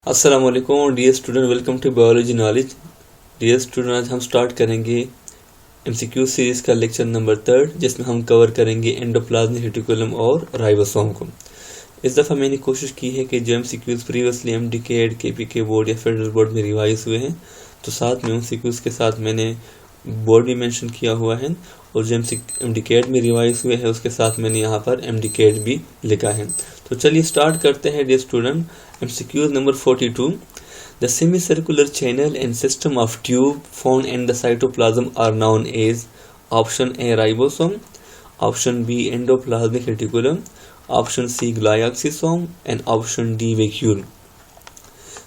अस्सलाम वालेकुम dear student, welcome to biology knowledge. Dear student, आज हम स्टार्ट करेंगे एमसीक्यू सीरीज़ का लेक्चर नंबर 3, जिसमें हम कवर करेंगे एंडोप्लाज्मिक रेटिकुलम और राइबोसोम को। इस दफ़ा मैंने कोशिश की है कि जो एमसीक्यूज़ प्रीवियसली एमडीके, केपीके बोर्ड या फेडरल बोर्ड में रिवाइज हुए हैं, तो साथ में एमसीक्यूज़ के साथ मैंने बोर्ड भी मेंशन किया हुआ है, और जो एमडीकेड में रिवाइज हुए हैं उसके साथ मैंने यहाँ पर एमडीकेड भी लिखा है। तो चलिए स्टार्ट करते हैं dear student. MCQs number 42। The semicircular channel and system of tube found in the cytoplasm are known as option A ribosome, option B endoplasmic reticulum, option C glioxysome and option D vacuole।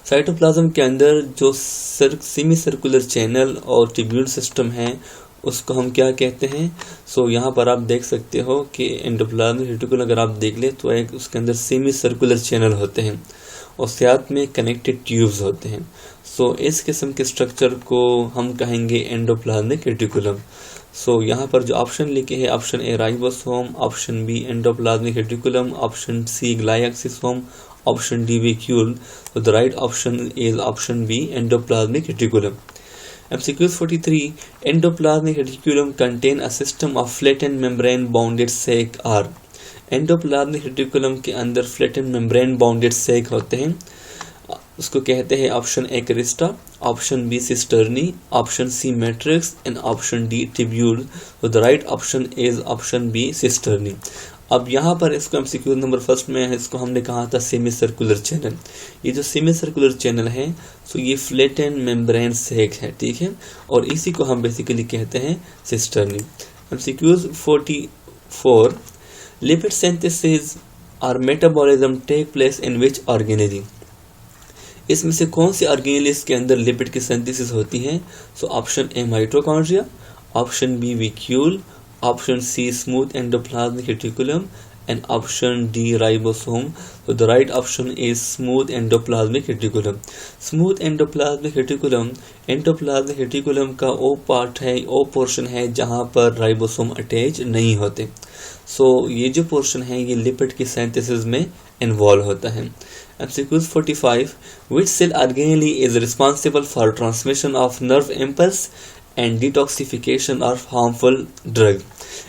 Cytoplasm के अंदर जो semi circular channel और tubule system है उसको हम क्या कहते हैं। सो यहाँ पर आप देख सकते हो कि एंडोप्लाज्मिक रेटिकुलम अगर आप देख ले तो एक उसके अंदर सेमी सर्कुलर चैनल होते हैं और साथ में कनेक्टेड ट्यूब्स होते हैं। सो इस किस्म के स्ट्रक्चर को हम कहेंगे एंडोप्लाज्मिक रेटिकुलम। सो यहाँ पर जो ऑप्शन लिखे हैं, option A ribosome, option B endoplasmic reticulum, option C glyoxysome, option D vacuole. So the right option is option B, endoplasmic reticulum. MCQ 43. Endoplasmic reticulum contain a system of flattened membrane bounded sac are। Endoplasmic reticulum के अंदर flattened membrane bounded sac होते हैं, उसको कहते हैं option A crista, option B cisternae, option C matrix and option D tubule. तो the right option is option B cisternae. अब यहाँ पर इसको एमसीक्यू नंबर फर्स्ट में है, इसको हमने कहा था सेमी सर्कुलर चैनल। ये जो सेमी सर्कुलर चैनल है तो ये फ्लैटेंड मेम्ब्रेन सैक है, ठीक है, और इसी को हम बेसिकली कहते हैं सिस्टर्नी। एमसीक्यूज 44। लिपिड सिंथेसिस और metabolism take place in which organelle. इसमें से कौन सी ऑर्गेनेलिस के अंदर लिपिड की सिंथेसिस होती है। So option A mitochondria, option B vacuole, option C smooth endoplasmic reticulum and option D ribosome। So the right option is smooth endoplasmic reticulum। Smooth endoplasmic reticulum endoplasmic reticulum का वो part है, वो portion है जहाँ पर ribosome attach नहीं होते। सो ये जो पोर्शन है ये लिपिड की सिंथेसिस में इन्वॉल्व होता है। MCQ 45। Which cell organelle is responsible for transmission of nerve impulse and detoxification of harmful drug।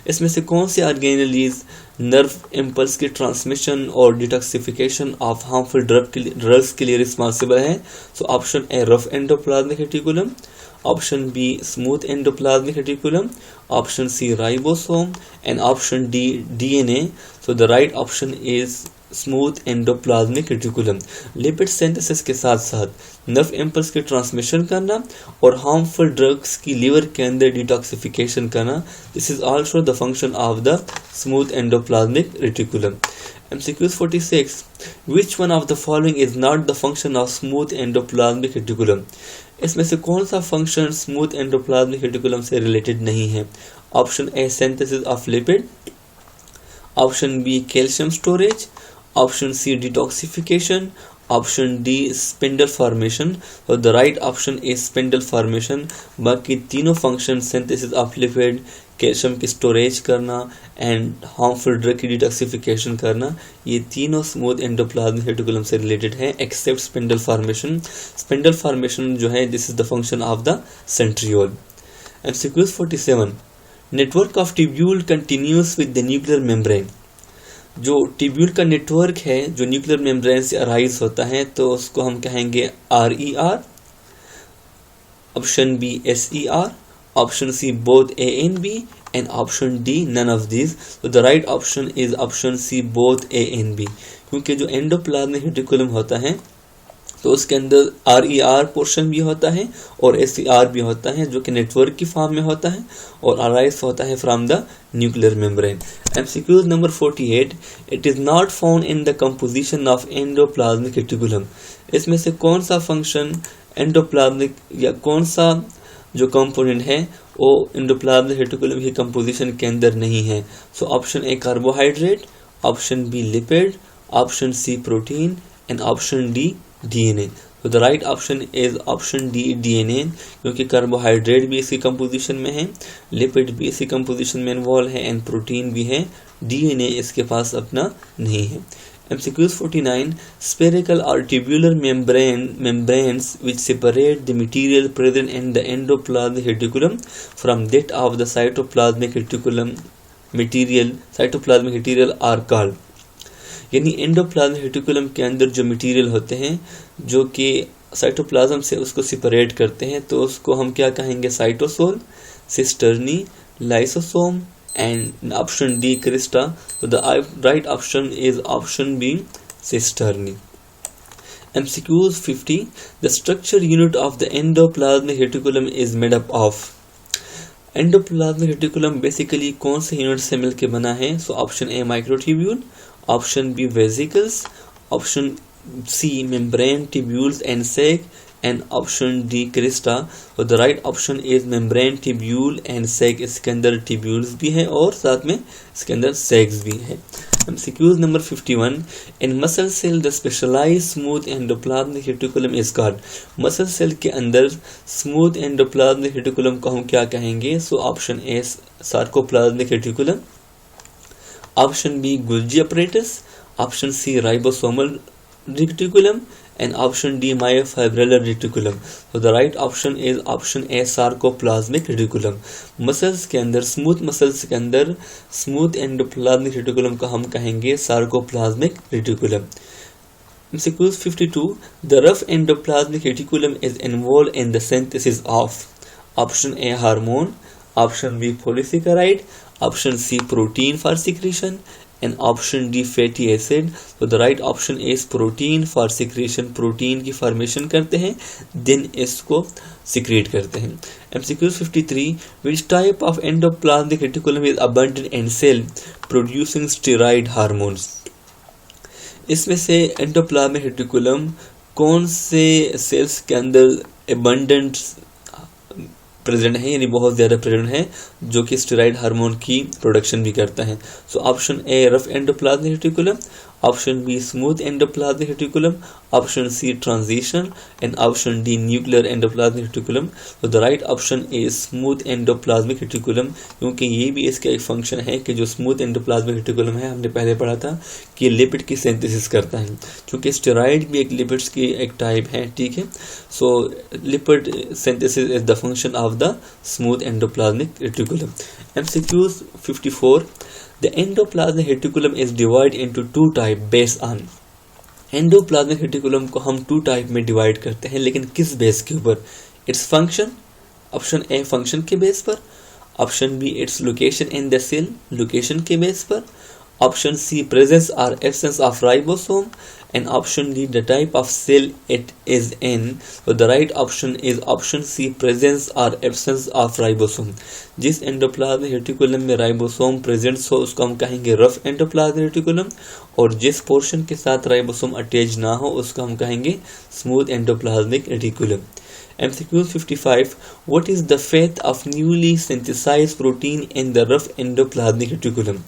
इसमें से कौन सी ऑर्गेनेलीज नर्व इम्पल्स की ट्रांसमिशन और डिटॉक्सिफिकेशन ऑफ हार्मफुल ड्रग्स के लिए रिस्पॉन्सिबल है। So option A rough endoplasmic reticulum, option B smooth endoplasmic reticulum, option C ribosome and option D DNA. So the right option is smooth endoplasmic reticulum. Lipid synthesis के साथ साथ nerve impulse की transmission करना और harmful drugs की liver के अंदर detoxification करना, this is also the function of the smooth endoplasmic reticulum. MCQ 46। Which one of the following is not the function of smooth endoplasmic reticulum। इसमें से कौन सा फंक्शन स्मूथ एंडोप्लाज्मिक रेटिकुलम से related नहीं है। Option A synthesis of lipid, option B calcium storage, option C detoxification, option D spindle formation. और the right option is spindle formation. बाकी तीनों function synthesis of lipid, calcium की storage करना and harmful drug की detoxification करना, ये तीनों smooth endoplasmic reticulum से रिलेटेड है except spindle formation. Spindle formation जो है this is the function of the centriole. MCQ 47। Network of tubule continuous with the nuclear membrane. जो ट्यूब्यूल का नेटवर्क है जो न्यूक्लियर मेम्ब्रेन से अराइज होता है तो उसको हम कहेंगे RER, option B SER, option C both A and B and option D none of these। So the right option is option C both A and B। क्योंकि जो एंडोप्लाज्मिक रेटिकुलम होता है तो उसके अंदर RER पोर्शन भी होता है और SER भी होता है जो कि नेटवर्क की फॉर्म में होता है और अराइज होता है from the nuclear membrane. MCQ number 48। It is not found in the composition of endoplasmic reticulum. इसमें से कौन सा फंक्शन एंडोप्लाज्मिक या कौन सा जो कंपोनेंट है वो एंडोप्लाज्मिक रेटिकुलम की कंपोजिशन के अंदर नहीं है। So option A carbohydrate, option B lipid, option C protein and option D DNA. तो the right option is option D DNA, क्योंकि कार्बोहाइड्रेट भी इसी कंपोजिशन में है, लिपिड भी इसी कंपोजिशन में इन्वॉल्व है एंड प्रोटीन भी है, डीएनए इसके पास अपना नहीं है। MCQs 49. Spherical or tubular membranes which separate the material present in the endoplasmic reticulum from that of the cytoplasmic reticulum material are called. यानी एंडोप्लाज्मिक रेटिकुलम के अंदर जो मटेरियल होते हैं जो कि साइटोप्लाज्म से उसको सेपरेट करते हैं, तो उसको हम क्या कहेंगे? Cytosol, cisternae, lysosome and option D crista. So the right option is option B cisternae. MCQs 50. The structure unit of the endoplasmic reticulum is made up of. Endoplasmic reticulum basically कौन से unit से मिलके बना है? So option A microtubule, option B vesicles, option C membrane tubules and sac, and option D crista. तो the right option is membrane tubule and sac. इसके अंदर tubules भी है और साथ में इसके अंदर sacs भी है. MCQs number 51. In muscle cell the specialized smooth endoplasmic reticulum is called. muscle cell के अंदर smooth endoplasmic reticulum को हम क्या कहेंगे? So option A sarcoplasmic reticulum, option B Golgi apparatus, option C ribosomal reticulum, and option D myofibrillar reticulum. So the right option is option A sarcoplasmic reticulum. Muscles के अंदर smooth muscles के अंदर smooth endoplasmic reticulum को हम कहेंगे sarcoplasmic reticulum. MCQs 52. The rough endoplasmic reticulum is involved in the synthesis of option A hormone, option B polysaccharide, option C protein for secretion, and option D fatty acid. So the right option is protein for secretion. Protein की formation करते हैं then इसको secrete करते हैं. MCQs 53. Which type of endoplasmic reticulum is abundant in cell producing steroid hormones? इसमें से endoplasmic reticulum कौन से सेल्स के अंदर abundant प्रेजेंट है, यानी बहुत ज़्यादा प्रेजेंट है, जो कि स्टेरॉइड हार्मोन की प्रोडक्शन भी करता है? So option A rough endoplasmic reticulum, option B smooth endoplasmic reticulum, option C transition, and option D nuclear endoplasmic reticulum. तो the right option is smooth endoplasmic reticulum, क्योंकि ये भी इसका एक फंक्शन है कि जो स्मूथ एंडोप्लाज्मिक रेटिकुलम है, हमने पहले पढ़ा था कि लिपिड की सिंथेसिस करता है, क्योंकि स्टेरॉइड भी एक लिपिड्स की एक टाइप है. ठीक है, so lipid synthesis is the function of the smooth endoplasmic reticulum. MCQs 54. The endoplasmic reticulum is divided into two types based on. Endoplasmic reticulum को हम 2 टाइप में डिवाइड करते हैं, लेकिन किस बेस के ऊपर? Its function, option A function के बेस पर, option B its location in the cell, location के बेस पर, option C presence or absence of ribosome, and option D the type of cell it is in. So the right option is option C presence or absence of ribosome. जिस endoplasmic reticulum में ribosome present हो उसको हम कहेंगे rough endoplasmic reticulum, और जिस portion के साथ राइबोसोम अटैच ना हो उसको हम कहेंगे smooth endoplasmic reticulum. MCQ 55. What is the fate of newly synthesized protein in the rough endoplasmic reticulum?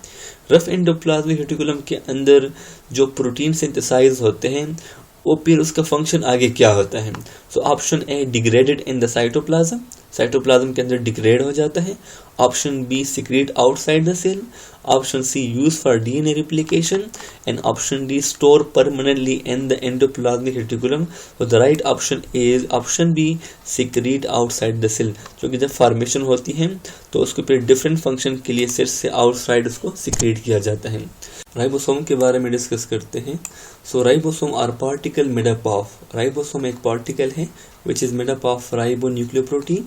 Rough endoplasmic reticulum के अंदर जो प्रोटीन सिंथेसाइज होते हैं वो फिर उसका फंक्शन आगे क्या होता है? So option A degraded in the cytoplasm, cytoplasm के अंदर डिग्रेड हो जाता है. Option B secrete outside the cell, option C use for DNA replication, and option D store permanently in the endoplasmic reticulum. तो the right option is option B secrete outside the cell, क्योंकि जब formation होती है तो उसको फिर different function के लिए सेल से आउटसाइड उसको सीक्रेट किया जाता है. राइबोसोम के बारे में डिस्कस करते हैं. So ribosome are particle made up of, ribosome एक पार्टिकल है which is made up of ribonucleoprotein,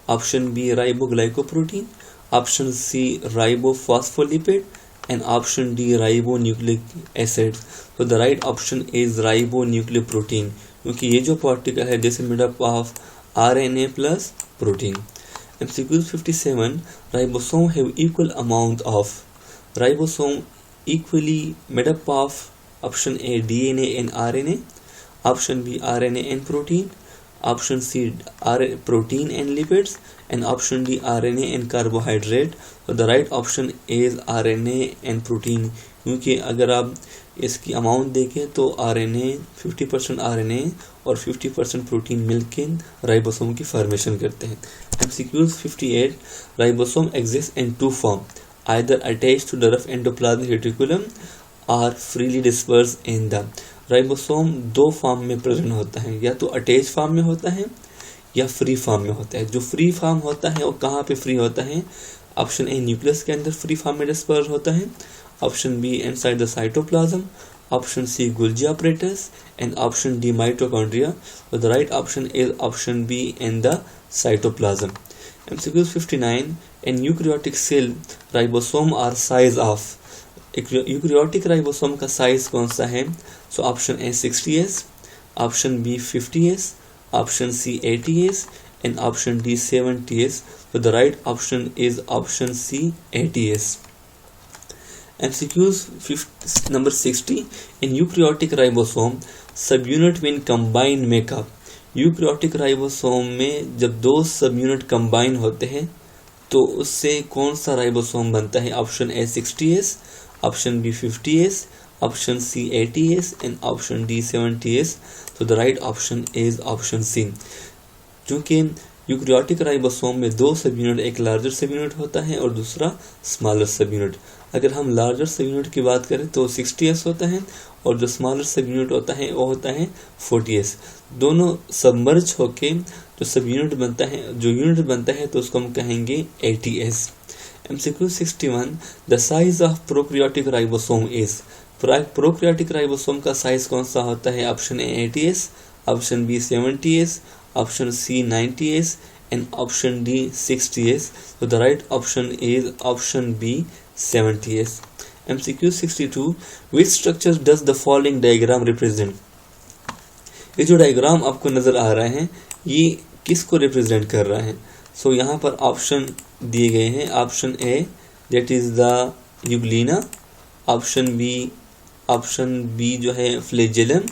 option B riboglycoprotein, option C ribophospholipid, and option D ribonucleic acid. तो the right option is ribonucleoprotein, क्योंकि ये जो particle है this is made up of RNA plus protein. MCQ 57. Ribosome have equal amount of, ribosome equally made up of option A DNA and RNA, option B RNA and protein, option C protein and lipids, and option D RNA and carbohydrate. So the right option is RNA and protein, क्योंकि अगर आप इसकी amount देखें तो RNA 50% RNA और 50% protein मिलके ribosome की formation करते हैं. MCQ 58. Ribosome exists in 2 forms, either attached to the rough endoplasmic reticulum are freely disperse in the. Ribosome दो फॉर्म में प्रेजेंट होता है, या तो अटैच फॉर्म में होता है या फ्री फॉर्म में होता है। जो फ्री फॉर्म होता है वो कहाँ पे फ्री होता है? ऑप्शन ए न्यूक्लियस के अंदर फ्री फॉर्म में डिस्पर्स होता है, option B inside the cytoplasm, option C Golgi apparatus and option D mitochondria. So the right option is option B in the cytoplasm. MCQ 59. In eukaryotic cell ribosome are size of। Eukaryotic ribosome का size कौन सा है? So option A 60s, option B 50s, option C 80s and option D 70s. So the right option is option C 80s. MCQs number 60. In eukaryotic ribosome subunit when combined make up। Eukaryotic ribosome में जब दो सब unit combine होते हैं तो उससे कौन सा राइबोसोम बनता है? Option A 60s, option B 50s, option C 80s and option D 70s. तो the right option is option C. क्योंकि यूकैरियोटिक राइबोसोम में दो सब यूनिट, एक लार्जर सब यूनिट होता है और दूसरा स्मॉलर सब यूनिट। अगर हम लार्जर सब यूनिट की बात करें तो 60s होता है और जो स्मॉलर सब यूनिट होता है वो होता है 40s। दोनों सबमर्ज होके जो सब यूनिट बनता है, जो यूनिट बनता है तो उसको हम कहेंगे 80s। MCQ 61. The size of prokaryotic ribosome is. Prokaryotic ribosome का साइज कौन सा होता है? Option A 80s, option B 70s, option C 90s and option D 60s. So the right option is option B 70s. MCQ 62. Which structure does the following diagram represent? ये जो diagram आपको नजर आ रहा है ये किसको रिप्रेजेंट कर रहा है? सो यहाँ पर ऑप्शन दिए गए हैं। Option A that is the euglena, option B जो है flagellum,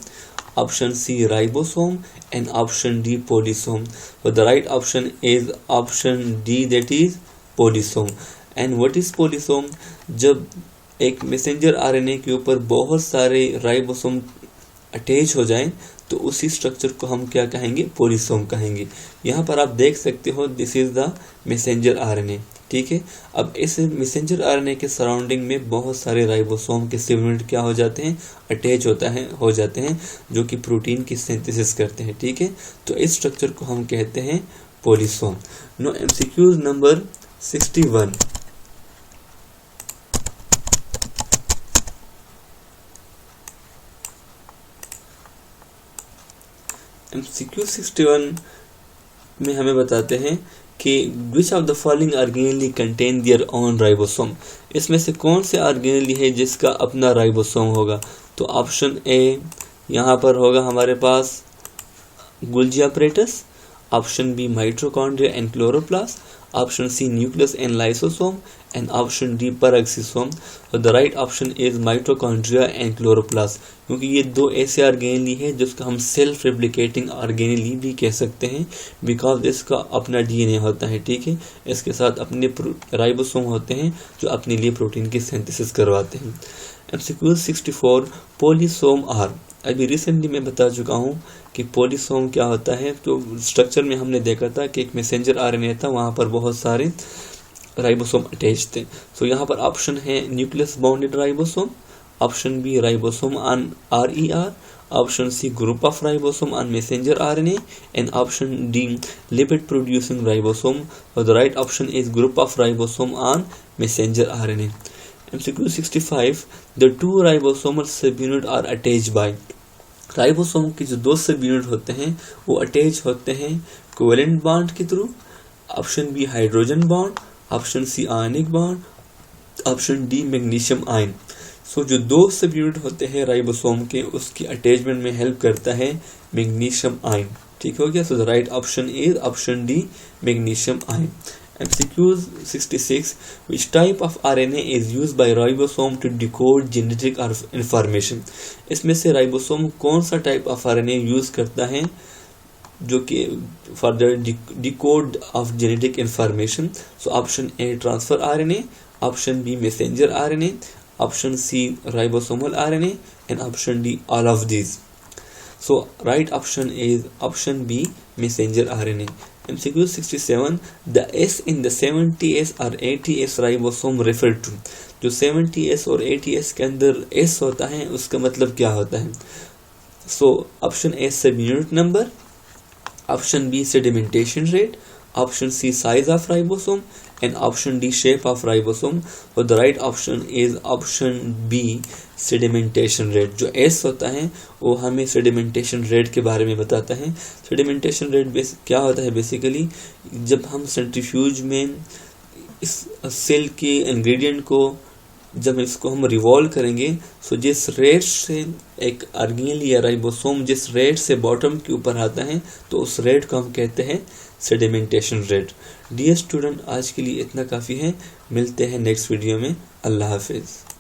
option C ribosome and option D polysome. So the right option is option D, that is polysome. And what is polysome? जब एक messenger RNA के ऊपर बहुत सारे ribosome attach हो जाएं तो उसी स्ट्रक्चर को हम क्या कहेंगे? पोलिसोम कहेंगे। यहाँ पर आप देख सकते हो this is the messenger RNA, ठीक है। अब इस मैसेंजर आरएनए के सराउंडिंग में बहुत सारे राइबोसोम के सब यूनिट क्या हो जाते हैं? अटैच हो जाते हैं जो कि प्रोटीन की सिंथेसिस करते हैं, ठीक है। तो इस स्ट्रक्चर को हम कहते हैं polysome. Now MCQ number 61। MCQ 61 में हमें बताते हैं कि which of the following organelle contain their own ribosome. इसमें से कौन से ऑर्गेनेली है जिसका अपना राइबोसोम होगा? तो ऑप्शन ए यहाँ पर होगा हमारे पास Golgi apparatus, option B mitochondria and chloroplast, option C nucleus and lysosome and option D peroxisome. तो the right option is mitochondria and chloroplast, क्योंकि ये दो ऐसे ऑर्गेनेली है जिसको हम सेल्फ रेप्लिकेटिंग ऑर्गेनेली भी कह सकते हैं, बिकॉज इसका अपना डीएनए होता है, ठीक है। इसके साथ अपने राइबोसोम होते हैं जो अपने लिए प्रोटीन की सिंथेसिस करवाते हैं। MCQ 64 polysome are. अभी रिसेंटली मैं बता चुका हूँ कि पोलिसोम क्या होता है। तो स्ट्रक्चर में हमने देखा था कि एक मैसेंजर आरएनए था, वहाँ पर बहुत सारे राइबोसोम अटैच थे। सो यहाँ पर ऑप्शन है nucleus bounded ribosome, option B ribosome on RER, option C group of ribosome on messenger RNA and option D lipid producing ribosome. और the right option is group of ribosome on messenger RNA. MCQ 65 the two ribosomal subunit are attach by. Ribosome के जो दो सब unit होते हैं वो attach होते हैं कोवेलेंट बॉन्ड के through. Option B hydrogen bond, option C ionic bond, option D magnesium ion. So जो दो सब यूनिट होते हैं राइबोसोम के उसकी अटैचमेंट में हेल्प करता है मैग्नीशियम आयन, ठीक हो गया। सो the right option is option D magnesium ion. MCQ 66 which type of RNA is used by ribosome to decode genetic information। इसमें से राइबोसोम कौन सा टाइप ऑफ RNA यूज करता है जो कि for the decode of genetic information? So option A transfer RNA, option B messenger RNA, option C ribosomal RNA and option D all of these. So right option is option B messenger RNA। MCQ 67, the S in the 70S or 80S ribosome refer to. जो 70S और 80S के अंदर S होता है उसका मतलब क्या होता है? So option A subunit number, option B sedimentation rate, option C size of ribosome and option D shape of ribosome. और the right option is option B sedimentation rate. जो एस होता है वो हमें सेडिमेंटेशन रेट के बारे में बताता है। सेडिमेंटेशन रेट क्या होता है? बेसिकली जब हम सेंट्रीफ्यूज में इस सेल के इंग्रेडिएंट को जब इसको हम रिवॉल्व करेंगे, सो जिस रेट से एक ऑर्गेनेल या राइबोसोम जिस रेट से बॉटम के ऊपर आता है तो उस रेट को हम कहते हैं सेडिमेंटेशन रेट। डियर स्टूडेंट, आज के लिए इतना काफ़ी है। मिलते हैं नेक्स्ट वीडियो में। अल्लाह हाफिज़।